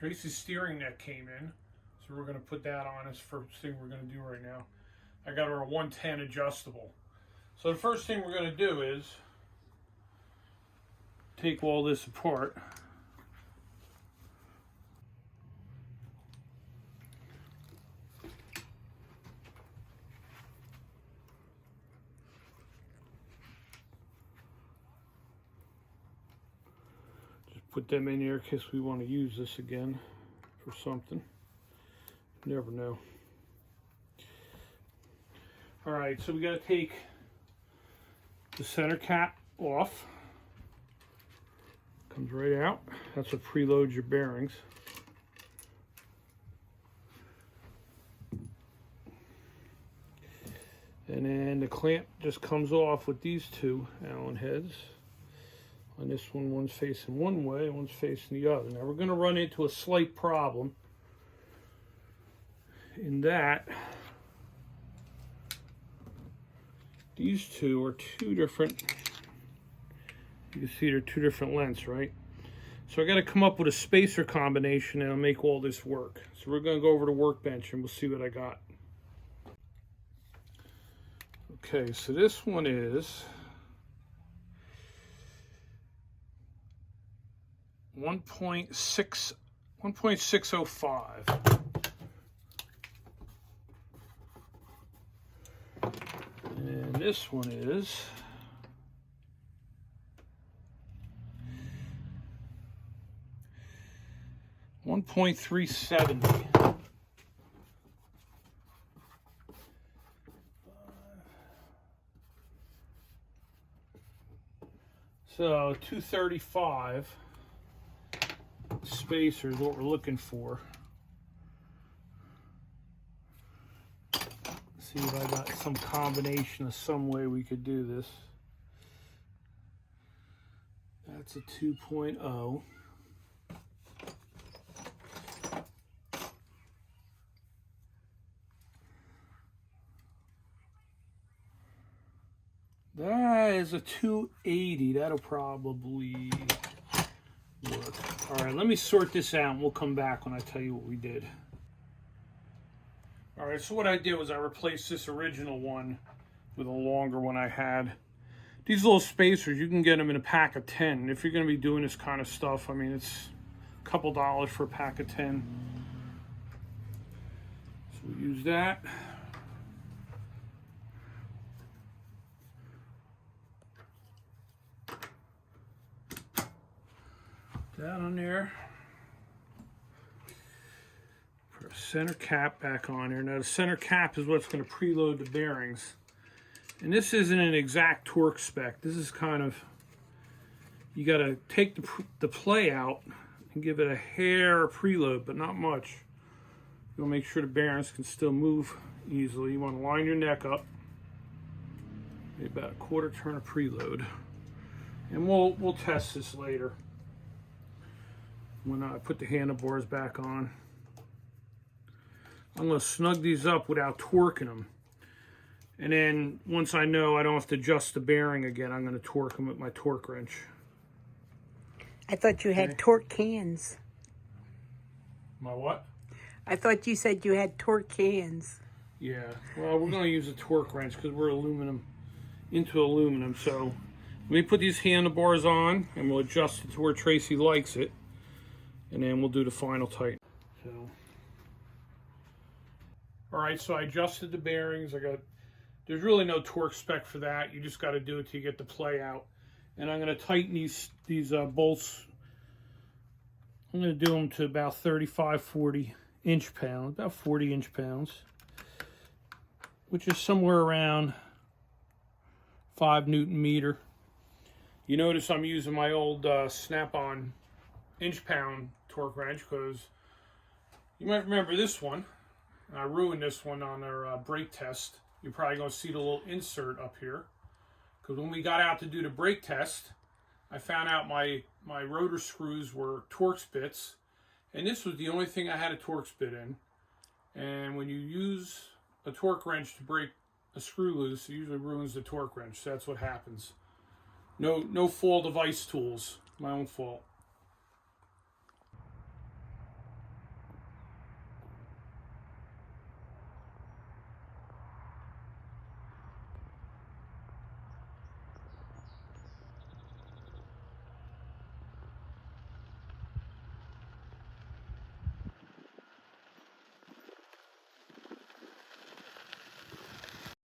Tracy's steering neck came in, so we're going to put that on as first thing we're going to do right now. I got her a 110 adjustable. So the first thing we're going to do is take all this apart. Put them in here in case we want to use this again for something. You never know. All right, so we got to take the center cap off. Comes right out. That's what preloads your bearings. And then the clamp just comes off with these two Allen heads. On this one, one's facing one way, one's facing the other. Now we're going to run into a slight problem in that these two are two different, you can see they're two different lengths, right? So I got to come up with a spacer combination and I'll make all this work. So we're going to go over to the workbench and we'll see what I got. Okay, so this one is 1.605. And this one is 1.370. So 235 spacer is what we're looking for. See if I got some combination of some way we could do this. That's a 2.0. That is a 280. That'll probably work. All right, let me sort this out and we'll come back when I tell you what we did. All right, so what I did was I replaced this original one with a longer one I had. These little spacers, you can get them in a pack of 10. If you're going to be doing this kind of stuff, I mean, it's a couple dollars for a pack of 10. So we use that. That on there. Put our center cap back on here. Now the center cap is what's going to preload the bearings. And this isn't an exact torque spec. This is kind of, you got to take the play out and give it a hair preload, but not much. You'll make sure the bearings can still move easily. You want to line your neck up. Maybe about a quarter turn of preload. And we'll test this later when I put the handlebars back on. I'm going to snug these up without torquing them. And then once I know I don't have to adjust the bearing again, I'm going to torque them with my torque wrench. I thought you had torque cans. My what? I thought you said you had torque cans. Yeah, well, we're going to use a torque wrench because we're into aluminum. So let me put these handlebars on and we'll adjust it to where Tracy likes it. And then we'll do the final tighten. So, all right, so I adjusted the bearings. There's really no torque spec for that. You just got to do it till you get the play out. And I'm going to tighten these bolts. I'm going to do them to about 35, 40 inch-pounds, about 40 inch-pounds, which is somewhere around 5 Newton-meter. You notice I'm using my old Snap-on inch-pound torque wrench because you might remember this one. I ruined this one on our brake test. You're probably going to see the little insert up here because when we got out to do the brake test, I found out my rotor screws were Torx bits, and this was the only thing I had a Torx bit in. And when you use a torque wrench to break a screw loose, it usually ruins the torque wrench. So that's what happens. No fault of ice tools. My own fault.